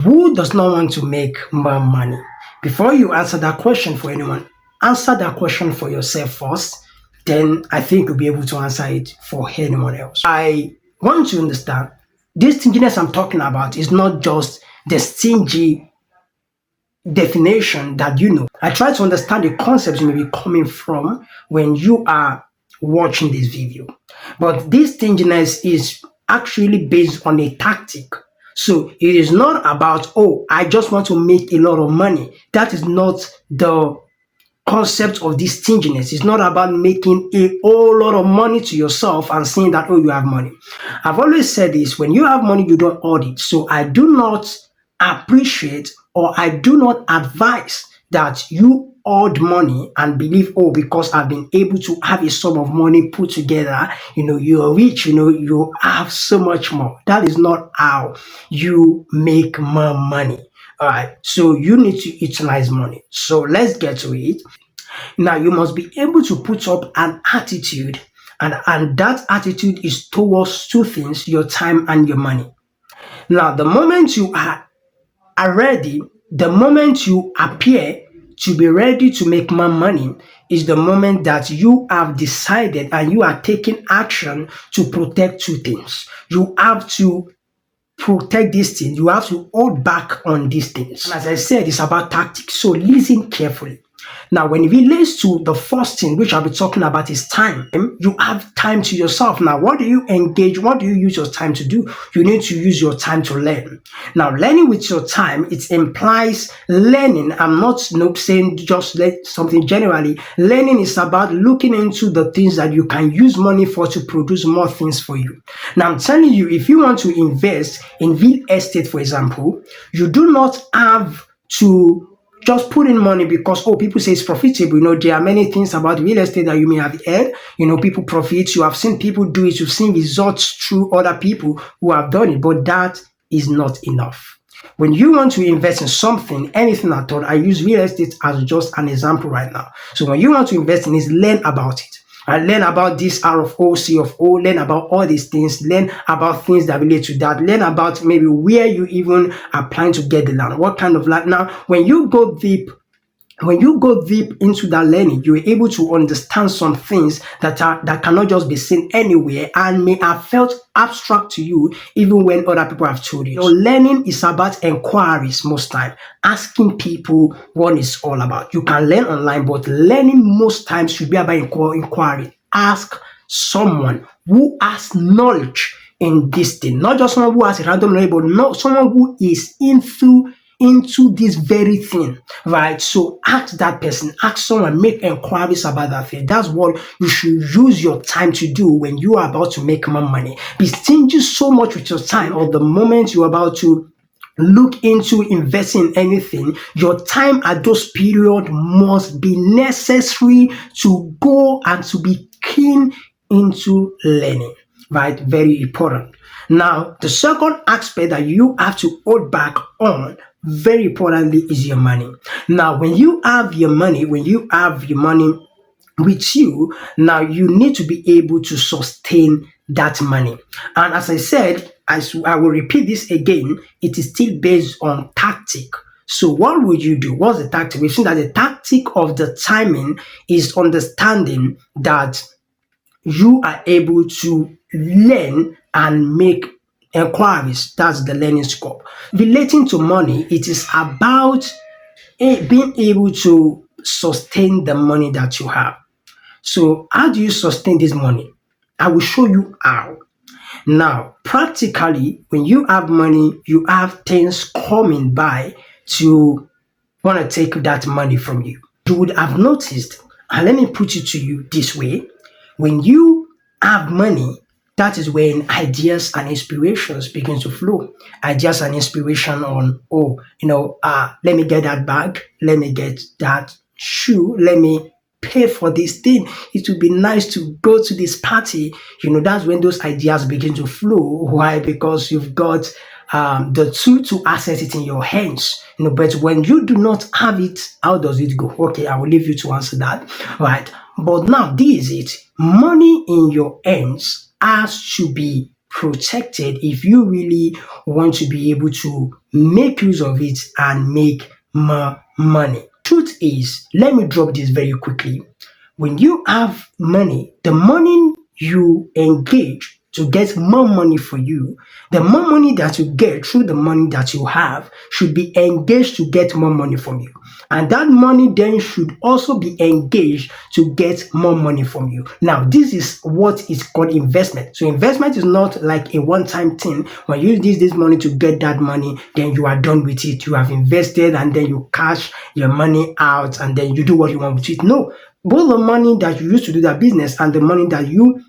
Who does not want to make more money? Before you answer that question for anyone, answer that question for yourself first. Then I think you'll be able to answer it for anyone else. I want to understand this stinginess I'm talking about is not just the stingy definition that you know. I try to understand the concepts you may be coming from when you are watching this video. But this stinginess is actually based on a tactic. So it is not about, oh, I just want to make a lot of money. That is not the concept of this stinginess. It's not about making a whole lot of money to yourself and saying that, oh, you have money. I've always said this, when you have money, you don't hoard it. So I do not appreciate or I do not advise that you hoard money and believe, oh, because I've been able to have a sum of money put together, you're rich, you have so much more. That is not how you make more money. All right. So you need to utilize money. So let's get to it. Now you must be able to put up an attitude, and that attitude is towards two things: your time and your money. Now, the moment you are ready, the moment you appear to be ready to make more money is the moment that you have decided and you are taking action to protect two things. You have to protect these things. You have to hold back on these things. And as I said, it's about tactics. So listen carefully. Now, when it relates to the first thing, which I'll be talking about, is time. You have time to yourself. Now, what do you engage? What do you use your time to do? You need to use your time to learn. Now, learning with your time, it implies learning. I'm not saying just let something generally. Learning is about looking into the things that you can use money for to produce more things for you. Now, I'm telling you, if you want to invest in real estate, for example, you do not have to just put in money because, oh, people say it's profitable. There are many things about real estate that you may have heard. People profit. You have seen people do it. You've seen results through other people who have done it, but that is not enough. When you want to invest in something, anything at all, I use real estate as just an example right now. So when you want to invest in it, learn about it. And learn about this R of O, C of O, learn about all these things, learn about things that relate to that, learn about maybe where you even are planning to get the land, what kind of land. Now, when you go deep into that learning, you're able to understand some things that cannot just be seen anywhere and may have felt abstract to you even when other people have told you. Learning is about inquiries most time, asking people what it's all about. You can learn online, but learning most times should be about inquiry. Ask someone who has knowledge in this thing, not just someone who has a random knowledge, but not someone who is into this very thing, right? So ask that person, ask someone, make inquiries about that thing. That's what you should use your time to do when you are about to make more money. Be stingy so much with your time, or the moment you're about to look into investing in anything, your time at those periods must be necessary to go and to be keen into learning, right? Very important. Now, the second aspect that you have to hold back on, very importantly, is your money. Now, when you have your money with you, now you need to be able to sustain that money. And as I said, as I will repeat this again, it is still based on tactic. So what would you do? What's the tactic? We've seen that the tactic of the timing is understanding that you are able to learn and make inquiries. That's the learning scope. Relating to money, it is about being able to sustain the money that you have. So how do you sustain this money? I will show you how. Now, practically, when you have money, you have things coming by to want to take that money from you. You would have noticed, and let me put it to you this way: when you have money, that is when ideas and inspirations begin to flow. Ideas and inspiration on, let me get that bag, let me get that shoe, let me pay for this thing. It would be nice to go to this party. That's when those ideas begin to flow. Why? Because you've got the tool to access it in your hands. But when you do not have it, how does it go? Okay, I will leave you to answer that. Right. But now this is it. Money in your hands has to be protected if you really want to be able to make use of it and make more money. Truth is, let me drop this very quickly. When you have money, the money you engage to get more money for you, the more money that you get through the money that you have should be engaged to get more money from you. And that money then should also be engaged to get more money from you. Now, this is what is called investment. So investment is not like a one-time thing. When you use this money to get that money, then you are done with it. You have invested and then you cash your money out and then you do what you want with it. No, both the money that you used to do that business and the money that you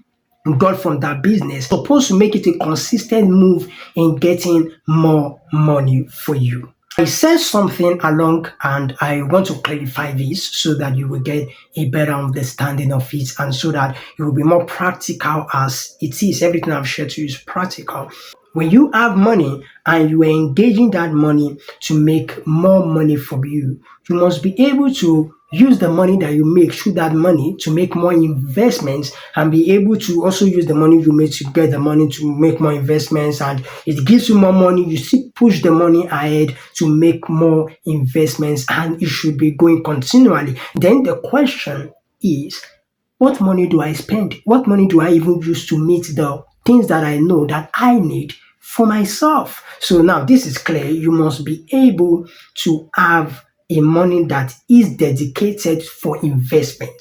got from that business supposed to make it a consistent move in getting more money for you. I said something along and I want to clarify this so that you will get a better understanding of it and so that it will be more practical as it is. Everything I've shared to you is practical. When you have money and you are engaging that money to make more money for you, you must be able to use the money that you make through that money to make more investments and be able to also use the money you make to get the money to make more investments, and it gives you more money. You still push the money ahead to make more investments and it should be going continually. Then the question is, what money do I spend? What money do I even use to meet the things that I know that I need for myself? So now this is clear. You must be able to have a money that is dedicated for investment.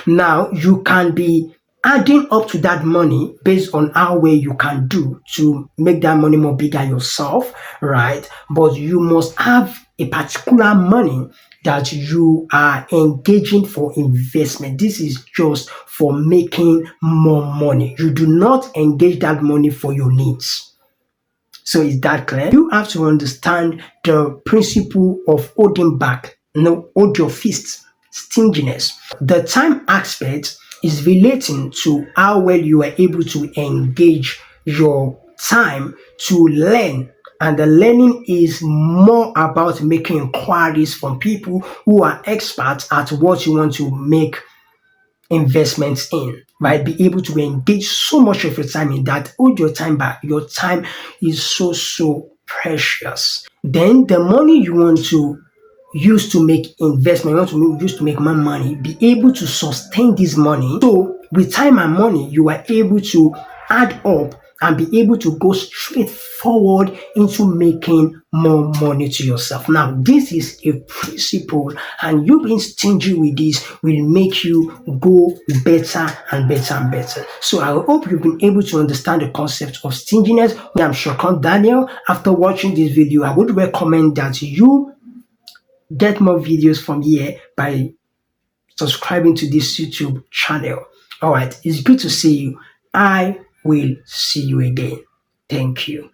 Now you can be adding up to that money based on how well you can do to make that money more bigger yourself, right? But you must have a particular money that you are engaging for investment. This is just for making more money. You do not engage that money for your needs. So is that clear? You have to understand the principle of holding back. No, hold your fists. Stinginess. The time aspect is relating to how well you are able to engage your time to learn. And the learning is more about making inquiries from people who are experts at what you want to make investments in, right? Be able to engage so much of your time in that. Hold your time back. Your time is so precious. Then the money you want to use to make investment, you want to use to make more money, be able to sustain this money. So with time and money, you are able to add up and be able to go straight forward into making more money to yourself. Now, this is a principle, and you being stingy with this will make you go better and better and better. So I hope you've been able to understand the concept of stinginess. I'm Shokon Daniel. After watching this video, I would recommend that you get more videos from here by subscribing to this YouTube channel. All right, it's good to see you. I will see you again. Thank you.